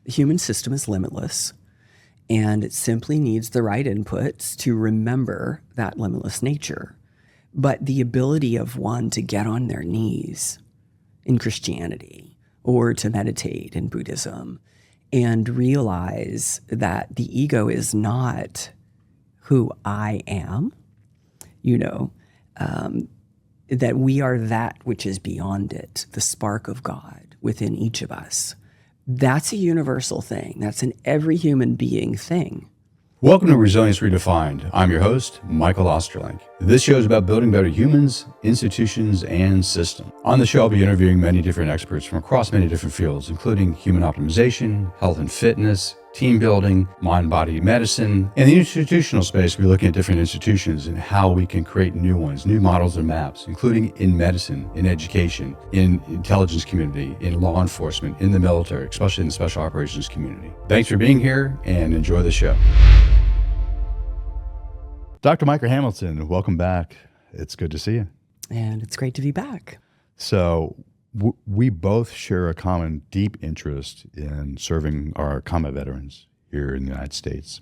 The human system is limitless, and it simply needs the right inputs to remember that limitless nature. But the ability of one to get on their knees in Christianity or to meditate in Buddhism and realize that the ego is not who I am, that we are that which is beyond it, the spark of God within each of us. That's a universal thing. That's an every human being thing. Welcome to Resilience Redefined. I'm your host, Michael Osterlink. This show is about building better humans, institutions, and systems. On the show, I'll be interviewing many different experts from across many different fields, including human optimization, health and fitness, team building, mind-body medicine. In the institutional space, we're looking at different institutions and how we can create new ones, new models and maps, including in medicine, in education, in intelligence community, in law enforcement, in the military, especially in the special operations community. Thanks for being here and enjoy the show. Dr. Mickra Hamilton, welcome back. It's good to see you. And it's great to be back. So we both share a common deep interest in serving our combat veterans here in the United States.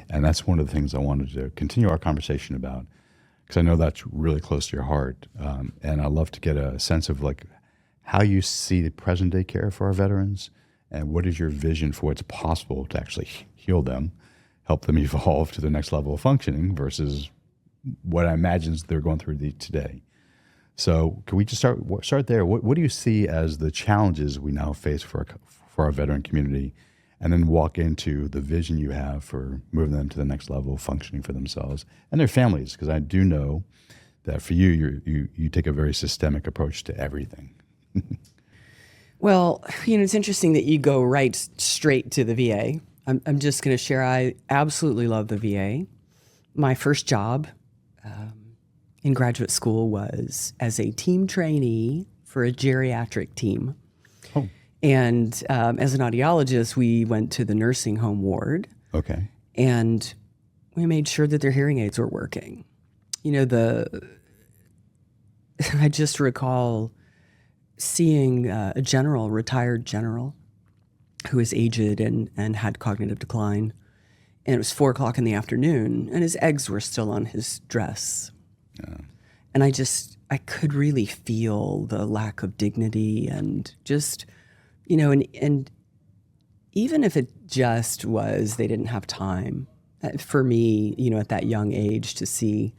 And that's one of the things I wanted to continue our conversation about, because I know that's really close to your heart. And I'd love to get a sense of how you see the present day care for our veterans, and what is your vision for what's possible to actually heal them, help them evolve to the next level of functioning versus what I imagine they're going through today. So can we just start there? What do you see as the challenges we now face for our veteran community, and then walk into the vision you have for moving them to the next level of functioning for themselves and their families? Because I do know that for you take a very systemic approach to everything. Well, it's interesting that you go right straight to the VA. I'm just going to share, I absolutely love the VA. My first job in graduate school was as a team trainee for a geriatric team. Oh. And as an audiologist, we went to the nursing home ward. Okay. And we made sure that their hearing aids were working. I just recall seeing a retired general, who was aged and had cognitive decline. And it was 4:00 in the afternoon, and his eggs were still on his dress. Yeah. And I could really feel the lack of dignity and just, and even if it just was they didn't have time, for me, at that young age, to see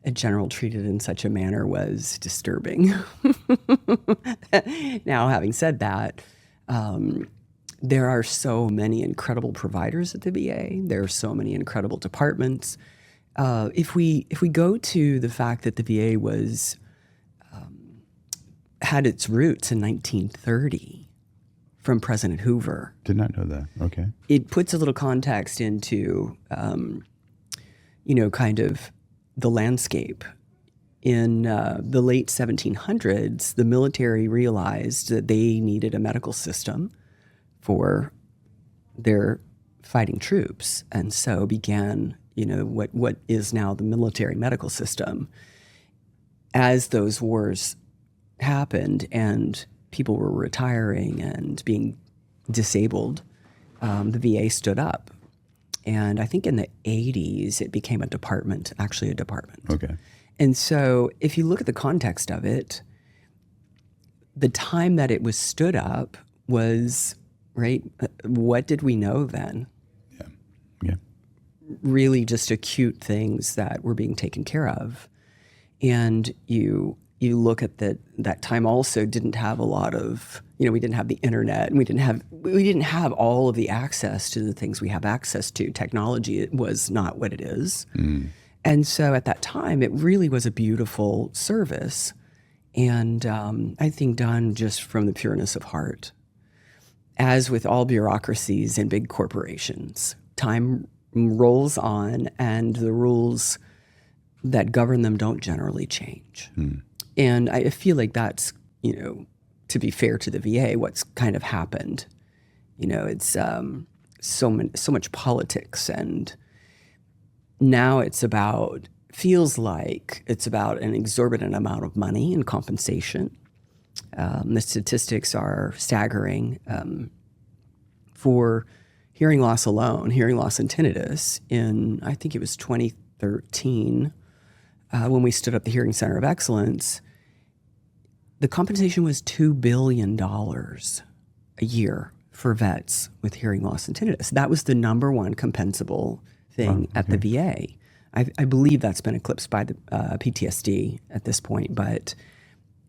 a general treated in such a manner was disturbing. Now, having said that, there are so many incredible providers at the VA. There are so many incredible departments. If we go to the fact that the VA had its roots in 1930 from President Hoover. Did not know that. Okay. It puts a little context into, kind of the landscape. In the late 1700s, the military realized that they needed a medical system for their fighting troops, and so began, what is now the military medical system. As those wars happened and people were retiring and being disabled, the VA stood up. And I think in the 80s, it became a department. Okay. And so if you look at the context of it, the time that it was stood up was, right, what did we know then? Yeah. Really just acute things that were being taken care of. And you look at that time also didn't have a lot of, we didn't have the internet, and we didn't have all of the access to the things we have access to. Technology, it was not what it is. Mm. And so at that time, it really was a beautiful service. And I think done just from the pureness of heart. As with all bureaucracies and big corporations, time rolls on and the rules that govern them don't generally change. Mm. And I feel like that's, to be fair to the VA, what's kind of happened. It's so much politics, and now feels like it's about an exorbitant amount of money and compensation. The statistics are staggering. for hearing loss alone, hearing loss and tinnitus in, I think it was 2013, when we stood up the Hearing Center of Excellence. The compensation was $2 billion a year for vets with hearing loss and tinnitus. That was the number one compensable thing at the VA. I believe that's been eclipsed by the PTSD at this point, but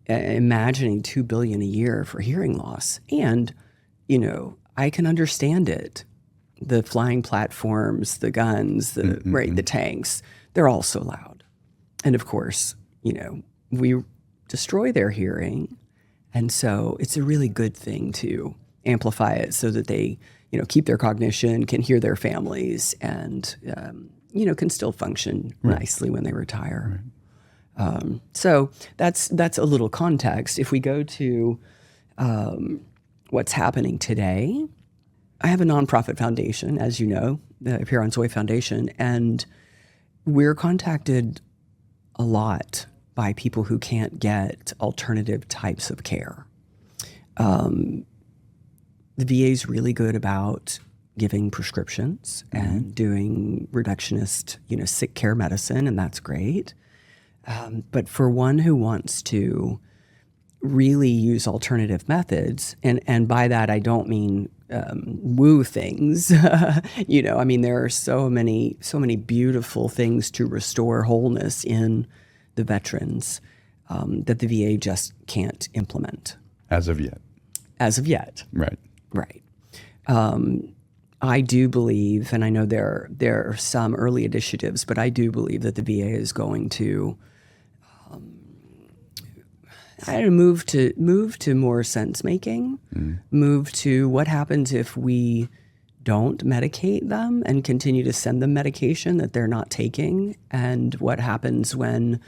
imagining $2 billion a year for hearing loss. And, I can understand it. The flying platforms, the guns, the tanks, they're all so loud. And of course, we destroy their hearing. And so it's a really good thing to amplify it so that they, keep their cognition, can hear their families, and, can still function nicely when they retire. So that's a little context. If we go to what's happening today, I have a nonprofit foundation, as you know, the Pierre Zoe Foundation, and we're contacted a lot by people who can't get alternative types of care. The VA is really good about giving prescriptions and doing reductionist, sick care medicine, and that's great. But for one who wants to really use alternative methods, and by that I don't mean woo things, there are so many beautiful things to restore wholeness in the veterans that the VA just can't implement. As of yet. Right. I do believe, and I know there are some early initiatives, but I do believe that the VA is going to move to more sense making, move to what happens if we don't medicate them and continue to send them medication that they're not taking, and what happens when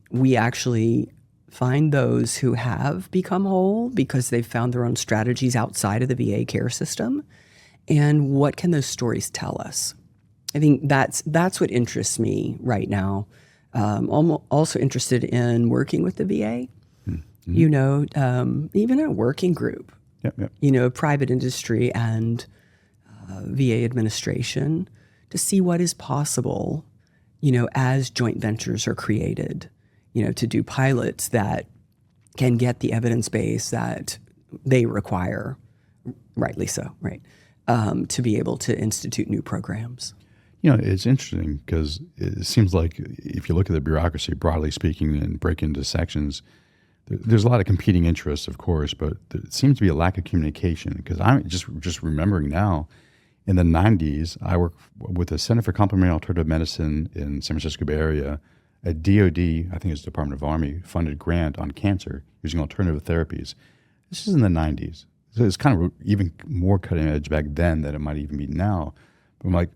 we actually find those who have become whole because they've found their own strategies outside of the VA care system, and what can those stories tell us? I think that's what interests me right now. I'm also interested in working with the VA, even a working group, private industry and VA administration, to see what is possible, as joint ventures are created, to do pilots that can get the evidence base that they require, rightly so, to be able to institute new programs. It's interesting because it seems like if you look at the bureaucracy, broadly speaking, and break into sections, there's a lot of competing interests, of course, but there seems to be a lack of communication. Because I'm just remembering now, in the 90s, I worked with the Center for Complementary Alternative Medicine in San Francisco Bay Area. A DOD, I think it's Department of Army, funded grant on cancer using alternative therapies. This is in the 90s. So it's kind of even more cutting edge back then than it might even be now. But I'm like,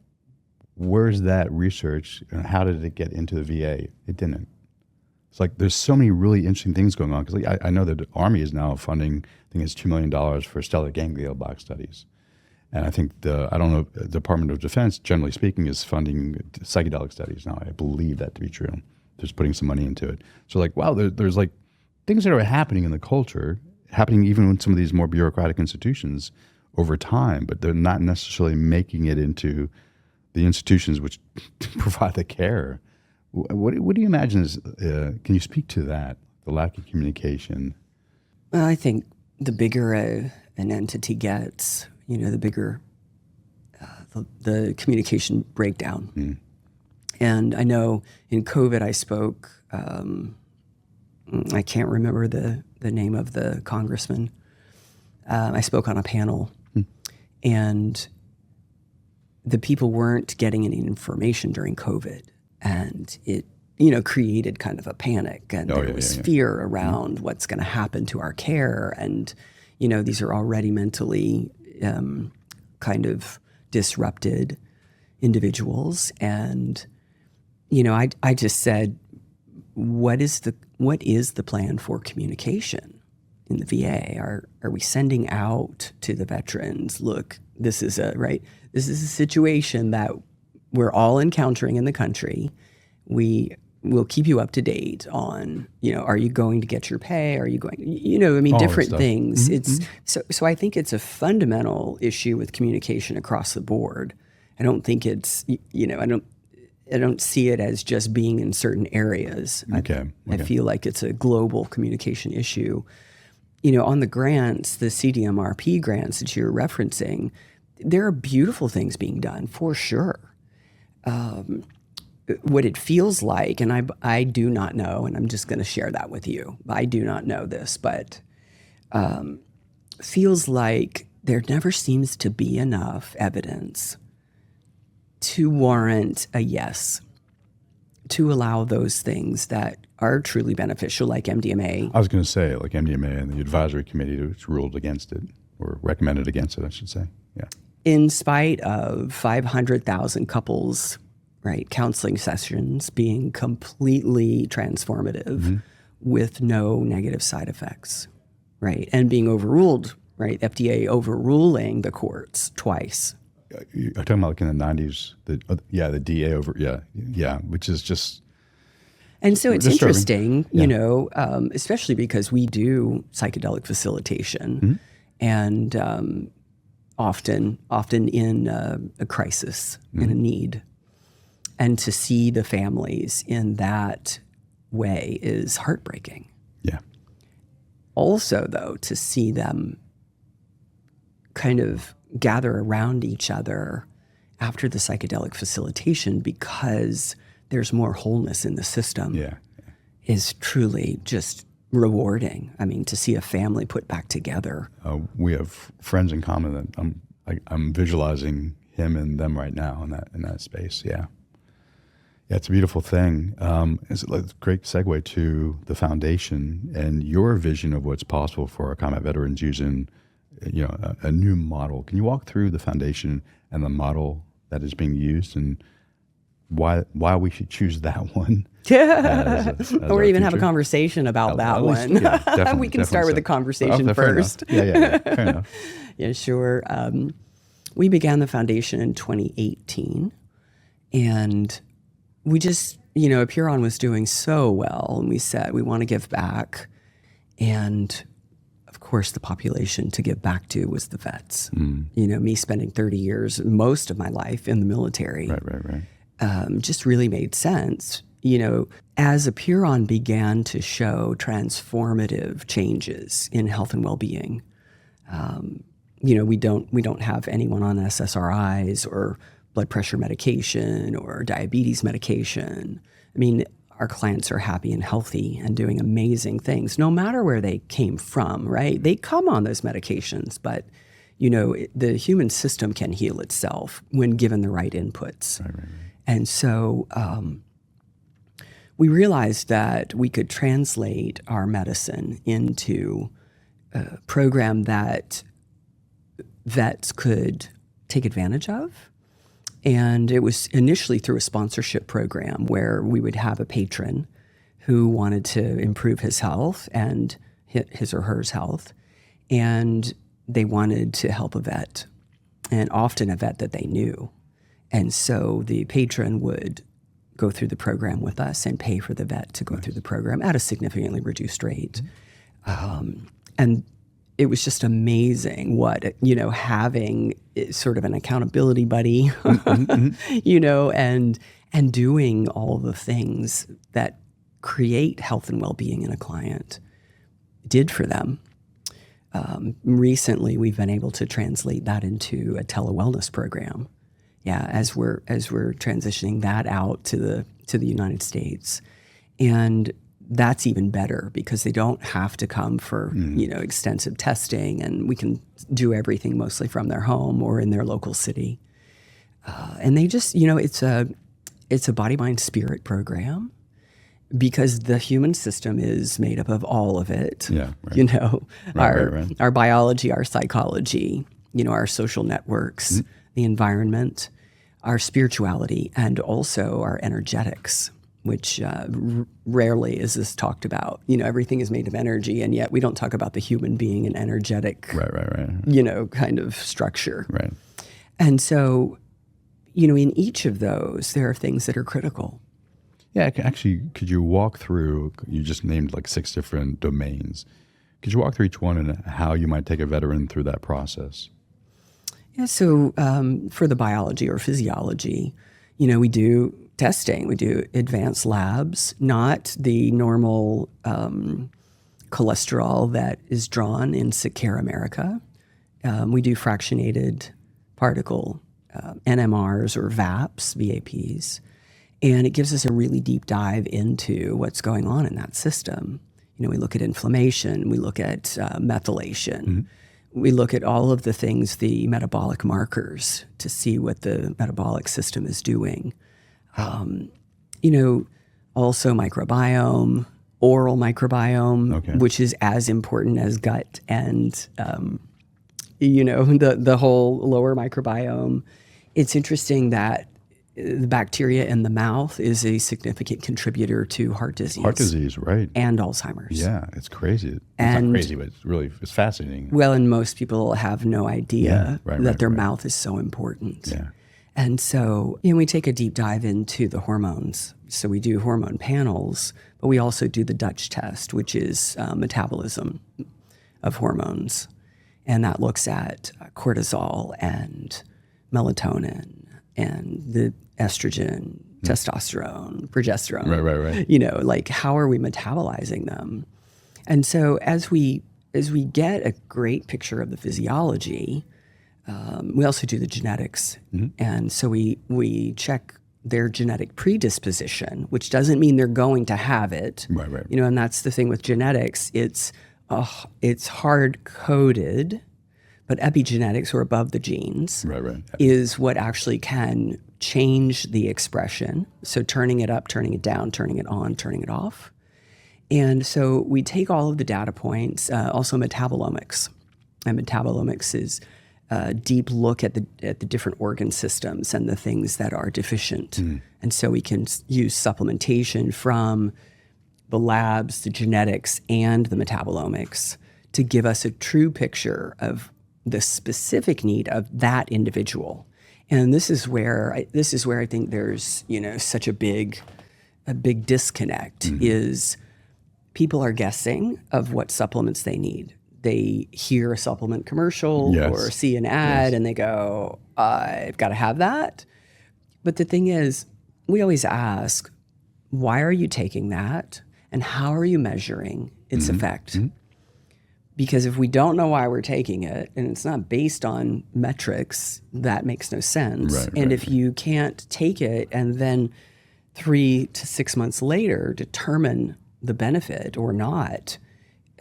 where's that research and how did it get into the VA? It didn't. It's like there's so many really interesting things going on. Because I know that the Army is now funding, I think it's $2 million for stellar ganglion box studies. And I think the Department of Defense, generally speaking, is funding psychedelic studies now. I believe that to be true. Just putting some money into it. So wow, there's like things that are happening in the culture, happening even in some of these more bureaucratic institutions over time, but they're not necessarily making it into the institutions which provide the care. What do you imagine is, can you speak to that, the lack of communication? Well, I think the bigger an entity gets, the bigger the communication breakdown. And I know in COVID I spoke, I can't remember the name of the congressman. I spoke on a panel, and the people weren't getting any information during COVID, and it, created kind of a panic, and there was fear around what's going to happen to our care, and these are already mentally kind of disrupted individuals, and I just said, what is the plan for communication in the VA? Are we sending out to the veterans, look, this is a situation that we're all encountering in the country. We we'll keep you up to date on, are you going to get your pay? Are you going, All that different stuff. things. It's so I think it's a fundamental issue with communication across the board. I don't think it's, I don't see it as just being in certain areas. I feel like it's a global communication issue. On the grants, the CDMRP grants that you're referencing, there are beautiful things being done for sure. What it feels like, and I do not know, and I'm just going to share that with you. I do not know this, but feels like there never seems to be enough evidence to warrant a yes, to allow those things that are truly beneficial, like MDMA. I was going to say, like MDMA, and the advisory committee which ruled against it, or recommended against it, I should say. Yeah. In spite of 500,000 couples, right, counseling sessions being completely transformative with no negative side effects, right, and being overruled, right, FDA overruling the courts twice. You're talking about like in the 90s, the DA which is just. And so it's disturbing. Interesting, especially because we do psychedelic facilitation and often in a crisis, in a need. And to see the families in that way is heartbreaking. Yeah. Also, though, to see them kind of gather around each other after the psychedelic facilitation because there's more wholeness in the system is truly just rewarding. I mean, to see a family put back together. We have friends in common that I'm visualizing him and them right now in that space. Yeah. Yeah, it's a beautiful thing. It's a great segue to the foundation and your vision of what's possible for our combat veterans using, a new model. Can you walk through the foundation and the model that is being used and why we should choose that one? as or even have a conversation about that one. Yeah, we can start with the conversation first. Yeah, fair enough. Yeah, sure. We began the foundation in 2018, and we just, Apiron was doing so well, and we said we want to give back. And of course, the population to give back to was the vets. Me spending 30 years, most of my life in the military, Right. just really made sense. As Apiron began to show transformative changes in health and well-being, we don't have anyone on SSRIs or blood pressure medication or diabetes medication. I mean, our clients are happy and healthy and doing amazing things, no matter where they came from, right? They come on those medications, but, the human system can heal itself when given the right inputs. Right. And so we realized that we could translate our medicine into a program that vets could take advantage of. And it was initially through a sponsorship program where we would have a patron who wanted to improve his health and his or her health, and they wanted to help a vet, and often a vet that they knew. And so the patron would go through the program with us and pay for the vet to go through the program at a significantly reduced rate. And it was just amazing what, having sort of an accountability buddy, and doing all the things that create health and well-being in a client did for them. Recently, we've been able to translate that into a telewellness program. Yeah, as we're transitioning that out to the United States, and that's even better because they don't have to come for extensive testing, and we can do everything mostly from their home or in their local city. And they just it's a body mind spirit program because the human system is made up of all of it. Yeah, right. Our biology, our psychology, our social networks, the environment, our spirituality, and also our energetics, which rarely is this talked about. Everything is made of energy, and yet we don't talk about the human being an energetic, right. Kind of structure. Right. And so, in each of those, there are things that are critical. Yeah, actually, could you walk through, you just named like 6 different domains. Could you walk through each one and how you might take a veteran through that process? Yeah, so for the biology or physiology, we do testing, we do advanced labs, not the normal cholesterol that is drawn in Sick Care America. We do fractionated particle NMRs or VAPs, and it gives us a really deep dive into what's going on in that system. We look at inflammation, we look at methylation, mm-hmm. We look at all of the things, the metabolic markers, to see what the metabolic system is doing. Also microbiome, oral microbiome, okay. which is as important as gut and, the whole lower microbiome. It's interesting that the bacteria in the mouth is a significant contributor to heart disease. Heart disease, right. And Alzheimer's. Yeah, it's crazy. It's not crazy, but it's fascinating. Well, and most people have no idea that their mouth is so important. Yeah. And so, we take a deep dive into the hormones. So we do hormone panels, but we also do the Dutch test, which is metabolism of hormones. And that looks at cortisol and melatonin and the estrogen, testosterone, progesterone. Right. Like how are we metabolizing them? And so as we get a great picture of the physiology, we also do the genetics. Mm-hmm. And so we check their genetic predisposition, which doesn't mean they're going to have it. Right. And that's the thing with genetics. It's hard coded, but epigenetics, or above the genes, is what actually can change the expression. So turning it up, turning it down, turning it on, turning it off. And so we take all of the data points, also metabolomics. And metabolomics is a deep look at the different organ systems and the things that are deficient. Mm. And so we can use supplementation from the labs, the genetics, and the metabolomics to give us a true picture of the specific need of that individual. And this is where I think there's, such a big disconnect. Mm-hmm. Is people are guessing of what supplements they need. They hear a supplement commercial or see an ad and they go, I've got to have that. But the thing is, we always ask, why are you taking that? And how are you measuring its effect? Mm-hmm. Because if we don't know why we're taking it and it's not based on metrics, that makes no sense. If you can't take it and then 3 to 6 months later determine the benefit or not,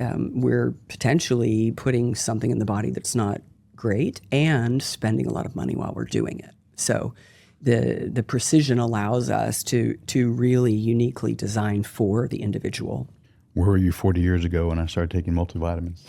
we're potentially putting something in the body that's not great and spending a lot of money while we're doing it. So the precision allows us to really uniquely design for the individual. Where were you 40 years ago when I started taking multivitamins?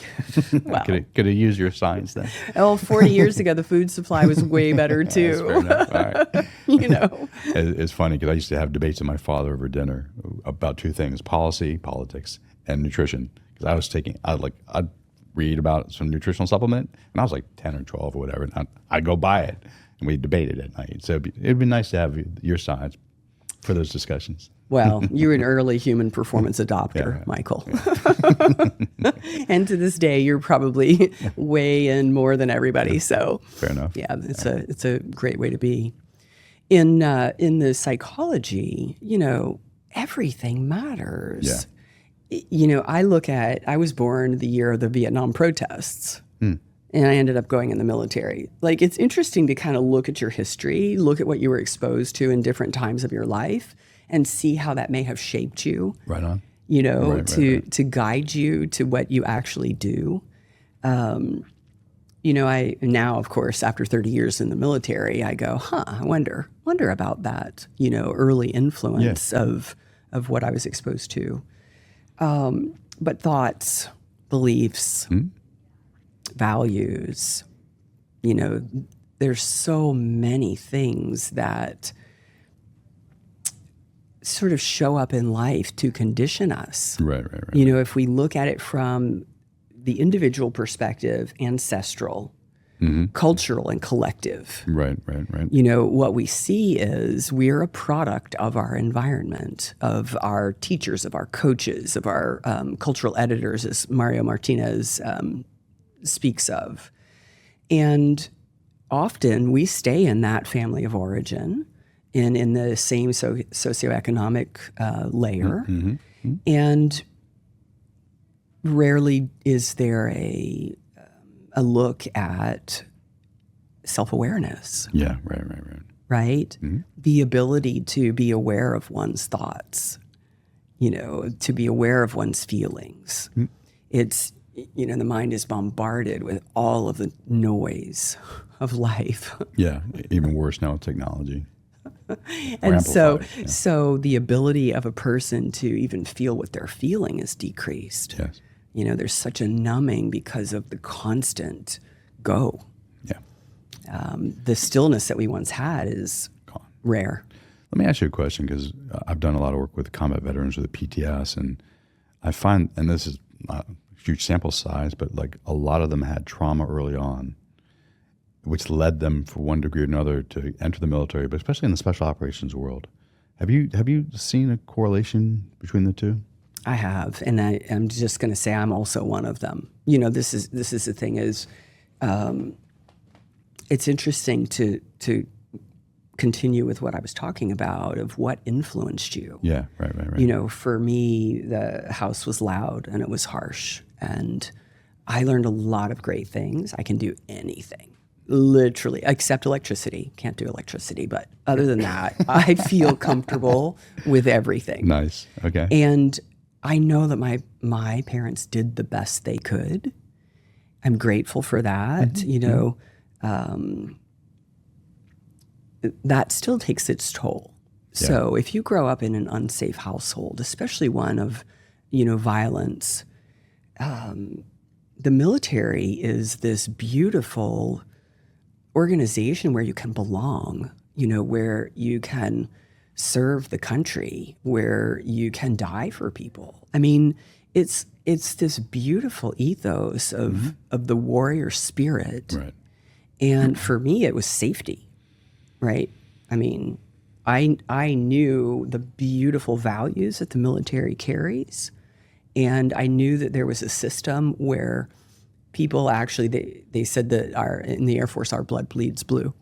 Wow. Could have used your science then. Oh, 40 years ago, the food supply was way better too. Fair enough. All right. You know. It's funny because I used to have debates with my father over dinner about two things: policy, politics, and nutrition. Because I'd read about some nutritional supplement, and I was like 10 or 12 or whatever, and I'd go buy it, and we debated at night. So it'd be nice to have your science for those discussions. Well, you're an early human performance adopter, Michael. Yeah. And to this day, you're probably way in more than everybody. Yeah. So fair enough. Yeah, it's a great way to be. In the psychology, everything matters. Yeah. I was born the year of the Vietnam protests. And I ended up going in the military. Like, it's interesting to kind of look at your history, look at what you were exposed to in different times of your life, and see how that may have shaped you. Right on. To guide you to what you actually do. I now, of course, after 30 years in the military, I go, I wonder about that, early influence of what I was exposed to. But thoughts, beliefs, values, there's so many things that sort of show up in life to condition us. Right. If we look at it from the individual perspective, ancestral, cultural and collective. Right. What we see is we're a product of our environment, of our teachers, of our coaches, of our cultural editors, as Mario Martinez speaks of. And often we stay in that family of origin and in the same socioeconomic layer. And rarely is there a look at self-awareness. Yeah, right. The ability to be aware of one's thoughts, to be aware of one's feelings. It's, the mind is bombarded with all of the noise of life. Yeah, even worse now with technology. And so the ability of a person to even feel what they're feeling is decreased. Yes. There's such a numbing because of the constant go. Yeah. The stillness that we once had is Gone. Rare. Let me ask you a question, because I've done a lot of work with combat veterans with the PTS, and I find, and this is not a huge sample size, but like a lot of them had trauma early on, which led them for one degree or another to enter the military, but especially in the special operations world. Have you seen a correlation between the two? I have, and I'm just going to say I'm also one of them. This is the thing is, it's interesting to continue with what I was talking about of what influenced you. Yeah, right. For me, the house was loud and it was harsh, and I learned a lot of great things. I can do anything, literally, except electricity. Can't do electricity, but other than that, I feel comfortable with everything. Nice. Okay. And I know that my parents did the best they could. I'm grateful for that. That still takes its toll. Yeah. So if you grow up in an unsafe household, especially one of, violence, the military is this beautiful organization where you can belong, where you can serve the country, where you can die for people. I mean, it's this beautiful ethos of the warrior spirit. Right. And for me, it was safety, right? I mean, I knew the beautiful values that the military carries, and I knew that there was a system where people actually, they said that in the Air Force, our blood bleeds blue.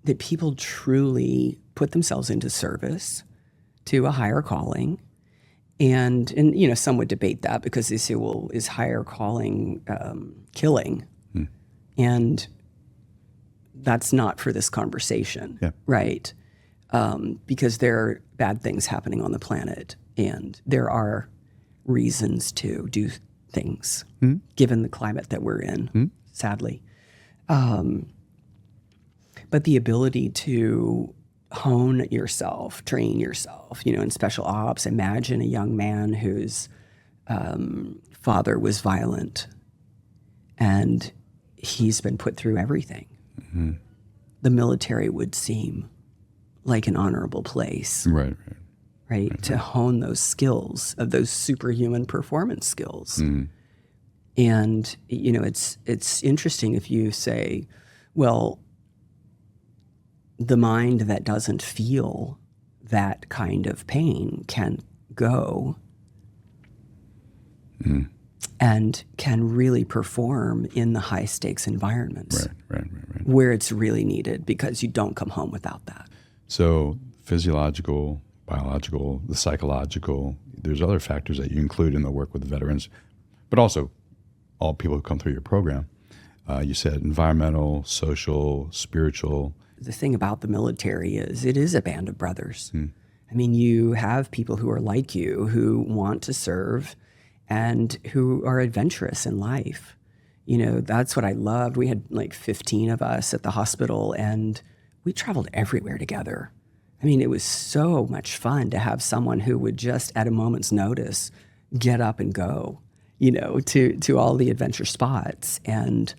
That people truly put themselves into service to a higher calling. And some would debate that because they say, well, is higher calling killing? And that's not for this conversation, right? Because there are bad things happening on the planet, and there are reasons to do things, given the climate that we're in, sadly. But the ability to hone yourself, train yourself, in special ops. Imagine a young man whose father was violent and he's been put through everything. The military would seem like an honorable place. Right? To hone those skills, of those superhuman performance skills. And, it's interesting if you say, well, the mind that doesn't feel that kind of pain can go and can really perform in the high stakes environments where it's really needed, because you don't come home without that. So physiological, biological, the psychological, there's other factors that you include in the work with the veterans, but also all people who come through your program. You said environmental, social, spiritual. The thing about the military is it is a band of brothers. I mean, you have people who are like you, who want to serve and who are adventurous in life. That's what I loved. We had like 15 of us at the hospital, and we traveled everywhere together. I mean, it was so much fun to have someone who would just at a moment's notice get up and go, to all the adventure spots. And,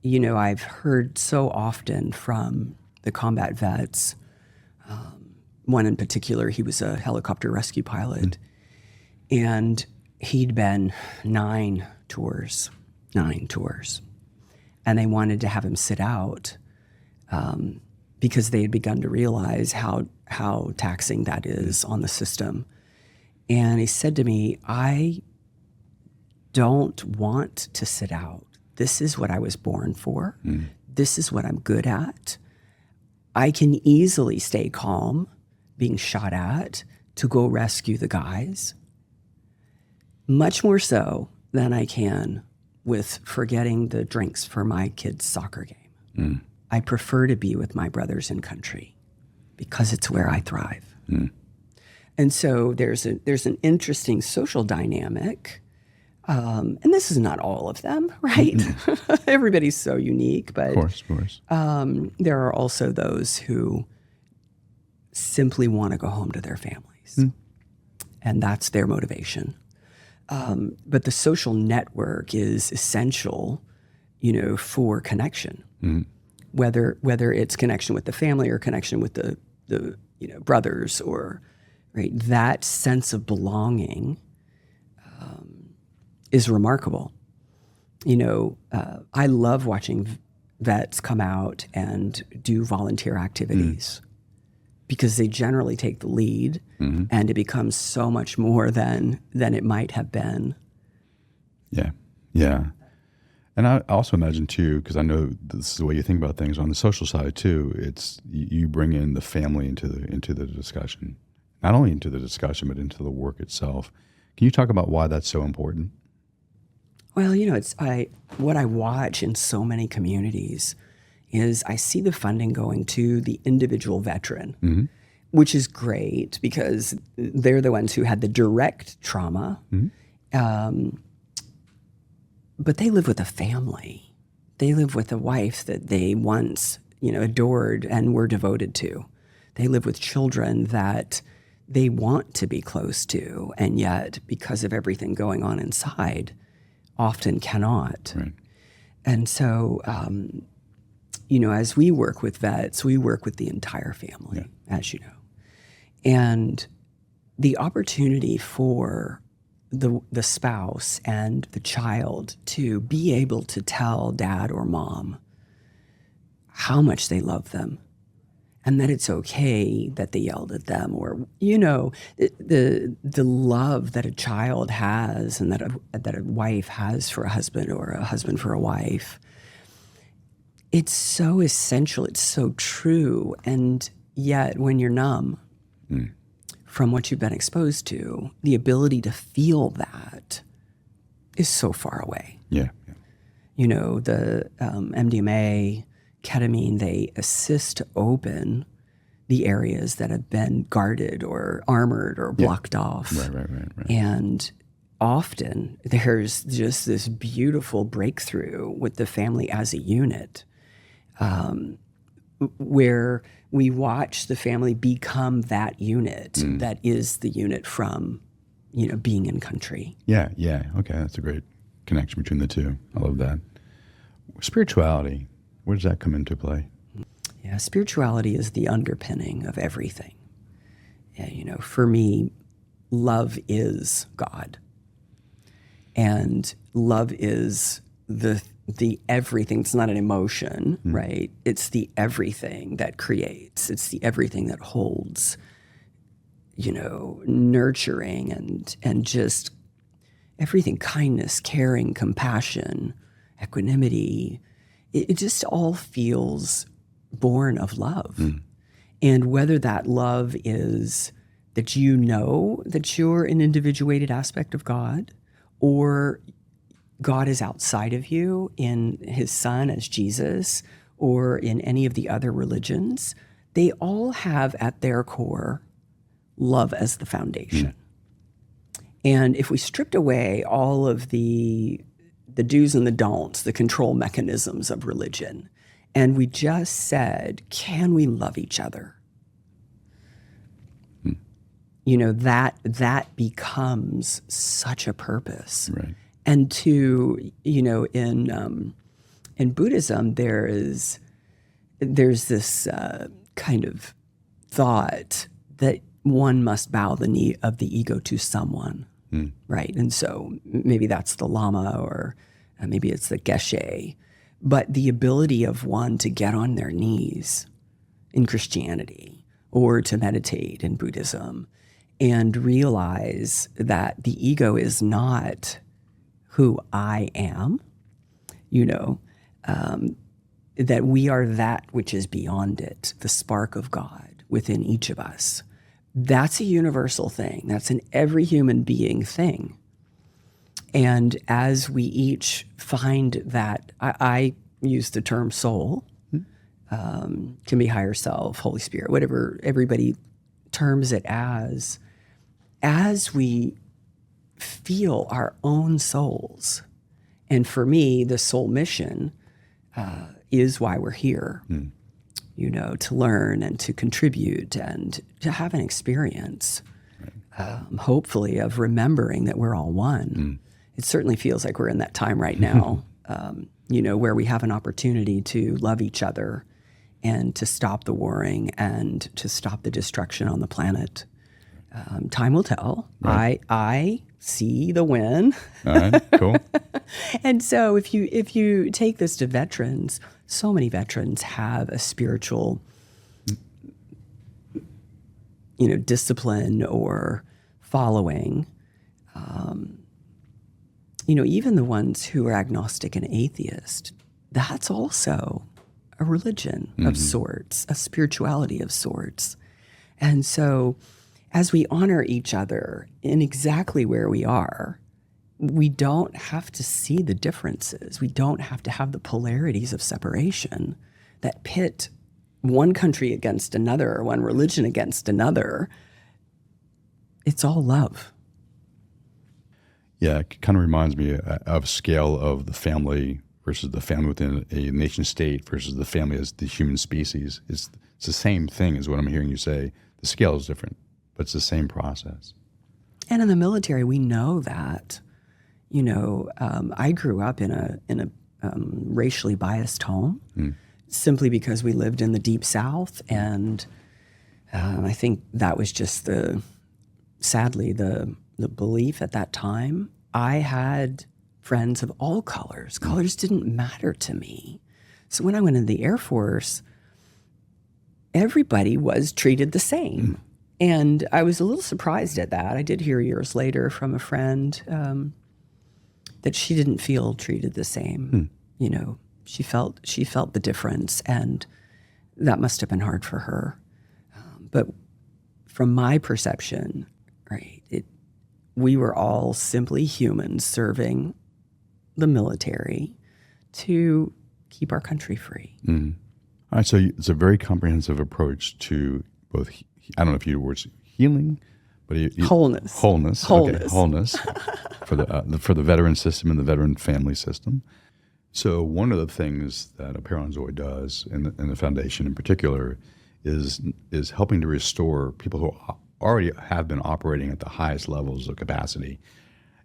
I've heard so often from the combat vets, one in particular, he was a helicopter rescue pilot, and he'd been 9 tours 9 tours. And they wanted to have him sit out because they had begun to realize how taxing that is on the system. And he said to me, I don't want to sit out. This is what I was born for. This is what I'm good at. I can easily stay calm being shot at to go rescue the guys, much more so than I can with forgetting the drinks for my kids' soccer game. I prefer to be with my brothers in country because it's where I thrive. And so there's an interesting social dynamic. And this is not all of them, right? Everybody's so unique, but Of course. there are also those who simply want to go home to their families. And that's their motivation. But the social network is essential, for connection. Whether it's connection with the family or connection with the brothers, or right, that sense of belonging is remarkable. I love watching vets come out and do volunteer activities because they generally take the lead, and it becomes so much more than it might have been. Yeah. And I also imagine too, because I know this is the way you think about things on the social side too. It's you bring in the family into the discussion, not only into the discussion but into the work itself. Can you talk about why that's so important? Well, what I watch in so many communities is I see the funding going to the individual veteran, which is great because they're the ones who had the direct trauma. But they live with a family. They live with a wife that they once, adored and were devoted to. They live with children that they want to be close to, and yet, because of everything going on inside, often cannot. Right. And so, as we work with vets, we work with the entire family, as you know. And the opportunity for the spouse and the child to be able to tell dad or mom how much they love them, and that it's okay that they yelled at them, or the love that a child has and that a wife has for a husband, or a husband for a wife. It's so essential. It's so true. And yet, when you're numb from what you've been exposed to, the ability to feel that is so far away. Yeah. The MDMA, ketamine, they assist to open the areas that have been guarded or armored or blocked off. Right. And often there's just this beautiful breakthrough with the family as a unit, where we watch the family become that unit that is the unit from, being in country. Yeah. Okay, that's a great connection between the two. I love that. Spirituality, where does that come into play? Yeah, spirituality is the underpinning of everything. Yeah, for me, love is God. And love is the everything. It's not an emotion, right? It's the everything that creates. It's the everything that holds, nurturing and just everything, kindness, caring, compassion, equanimity. It just all feels born of love. And whether that love is that that you're an individuated aspect of God, or God is outside of you in his son as Jesus, or in any of the other religions, they all have at their core love as the foundation. And if we stripped away all of the do's and the don'ts, the control mechanisms of religion, and we just said, can we love each other? That becomes such a purpose. Right. And in Buddhism, there's this kind of thought that one must bow the knee of the ego to someone, right? And so maybe that's the Lama or maybe it's the geshe, but the ability of one to get on their knees in Christianity or to meditate in Buddhism and realize that the ego is not who I am, that we are that which is beyond it, the spark of God within each of us. That's a universal thing. That's an every human being thing. And as we each find that, I use the term soul, can be higher self, Holy Spirit, whatever everybody terms it as we feel our own souls. And for me, the soul mission is why we're here, to learn and to contribute and to have an experience, hopefully, of remembering that we're all one. It certainly feels like we're in that time right now, where we have an opportunity to love each other and to stop the warring and to stop the destruction on the planet. Time will tell. Right. I see the win. All right, cool. And so if you take this to veterans, so many veterans have a spiritual, discipline or following. Even the ones who are agnostic and atheist, that's also a religion of sorts, a spirituality of sorts. And so as we honor each other in exactly where we are, we don't have to see the differences. We don't have to have the polarities of separation that pit one country against another or one religion against another. It's all love. Yeah, it kind of reminds me of scale of the family versus the family within a nation state versus the family as the human species. It's the same thing as what I'm hearing you say. The scale is different, but it's the same process. And in the military, we know that. I grew up in a racially biased home simply because we lived in the Deep South, and I think that was just sadly the belief at that time. I had friends of all colors. Colors didn't matter to me. So when I went in the Air Force, everybody was treated the same. And I was a little surprised at that. I did hear years later from a friend that she didn't feel treated the same. She felt the difference, and that must have been hard for her. But from my perception, right, we were all simply humans serving the military to keep our country free. All right, so it's a very comprehensive approach to both, I don't know if you use the words healing, but wholeness. Wholeness. Okay, wholeness for the veteran system and the veteran family system. So one of the things that Aperonzoid does, in the foundation in particular, is helping to restore people who already have been operating at the highest levels of capacity,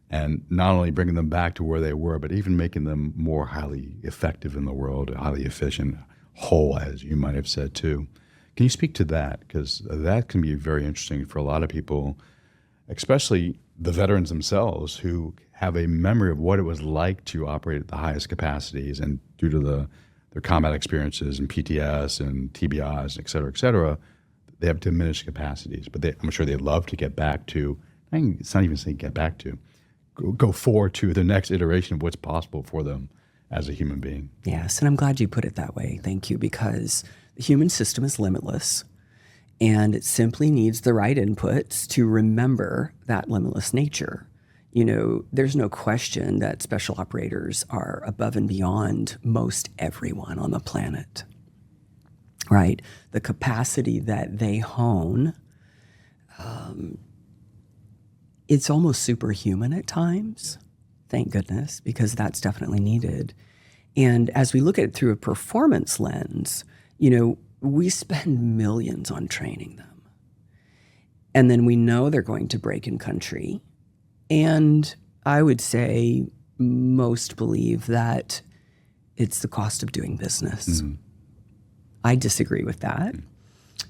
and not only bringing them back to where they were, but even making them more highly effective in the world, highly efficient, whole, as you might have said too. Can you speak to that? Because that can be very interesting for a lot of people, especially the veterans themselves who have a memory of what it was like to operate at the highest capacities, and due to their combat experiences and PTS and TBIs, et cetera, they have diminished capacities. But I'm sure they'd love to get back to, it's not even saying get back to, go forward to the next iteration of what's possible for them as a human being. Yes, and I'm glad you put it that way. Thank you, because the human system is limitless, and it simply needs the right inputs to remember that limitless nature. There's no question that special operators are above and beyond most everyone on the planet, right? The capacity that they hone, it's almost superhuman at times, thank goodness, because that's definitely needed. And as we look at it through a performance lens, we spend millions on training them. And then we know they're going to break in country. And I would say most believe that it's the cost of doing business. I disagree with that.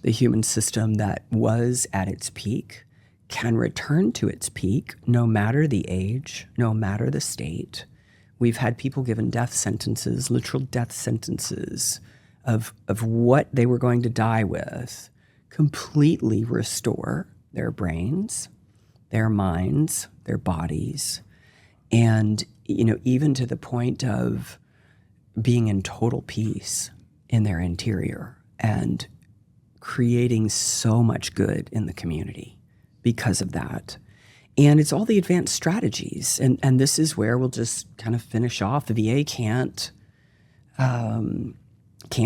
The human system that was at its peak can return to its peak no matter the age, no matter the state, We've had people given death sentences, literal death sentences of what they were going to die with, completely restore their brains, their minds, their bodies, and even to the point of being in total peace in their interior and creating so much good in the community because of that. And it's all the advanced strategies. And this is where we'll just kind of finish off. The VA can't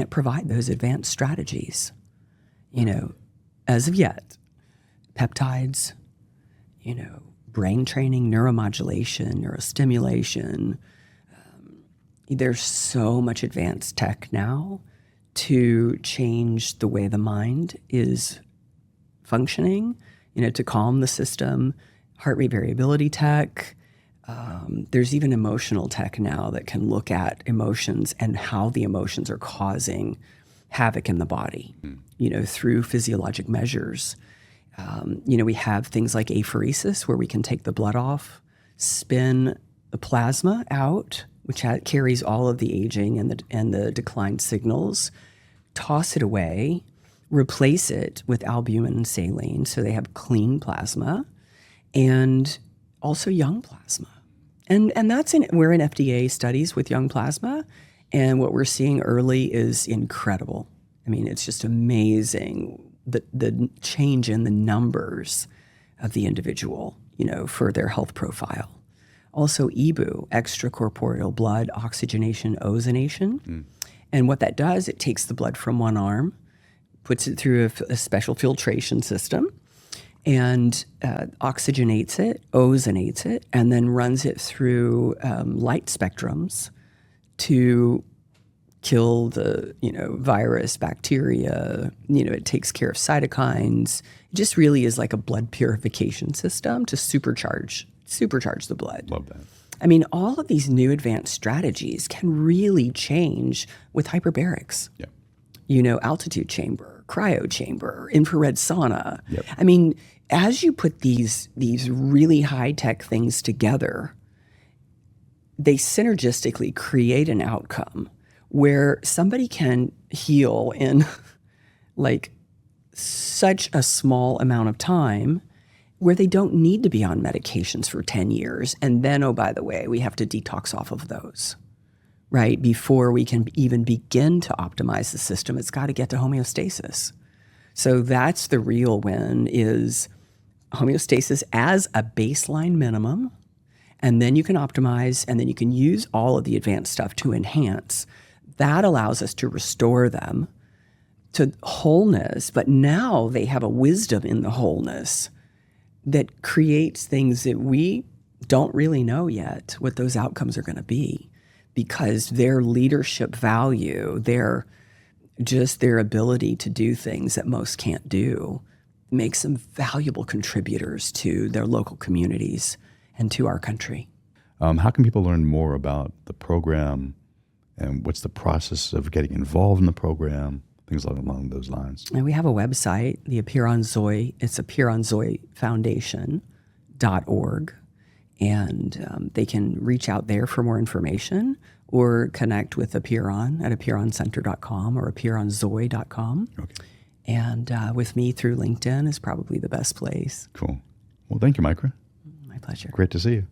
provide those advanced strategies, as of yet. Peptides, brain training, neuromodulation, neurostimulation. There's so much advanced tech now to change the way the mind is functioning, to calm the system. Heart rate variability tech. There's even emotional tech now that can look at emotions and how the emotions are causing havoc in the body, through physiologic measures. We have things like apheresis, where we can take the blood off, spin the plasma out, which carries all of the aging and the declined signals, toss it away, replace it with albumin and saline so they have clean plasma, and also young plasma. And we're in FDA studies with young plasma, and what we're seeing early is incredible. I mean, it's just amazing, the change in the numbers of the individual, for their health profile. Also EBU, extracorporeal blood oxygenation ozonation. And what that does, it takes the blood from one arm, puts it through a special filtration system, and oxygenates it, ozonates it, and then runs it through light spectrums to kill the virus, bacteria. It takes care of cytokines. It just really is like a blood purification system to supercharge the blood. Love that. I mean, all of these new advanced strategies can really change with hyperbarics. Yep. Altitude chamber, cryo chamber, infrared sauna. Yep. I mean, as you put these really high-tech things together, they synergistically create an outcome where somebody can heal in like such a small amount of time, where they don't need to be on medications for 10 years. And then, oh, by the way, we have to detox off of those, right? Before we can even begin to optimize the system, it's got to get to homeostasis. So that's the real win, is homeostasis as a baseline minimum. And then you can optimize, and then you can use all of the advanced stuff to enhance. That allows us to restore them to wholeness. But now they have a wisdom in the wholeness that creates things that we don't really know yet what those outcomes are going to be, because their leadership value, their ability to do things that most can't do, makes them valuable contributors to their local communities and to our country. How can people learn more about the program, and what's the process of getting involved in the program? Things along those lines. And we have a website, the Appear on Zoe. It's appearonzoefoundation.org. And they can reach out there for more information, or connect with Appearon at appearoncenter.com or appearonzoe.com. Okay. And with me through LinkedIn is probably the best place. Cool. Well, thank you, Mickra. My pleasure. Great to see you.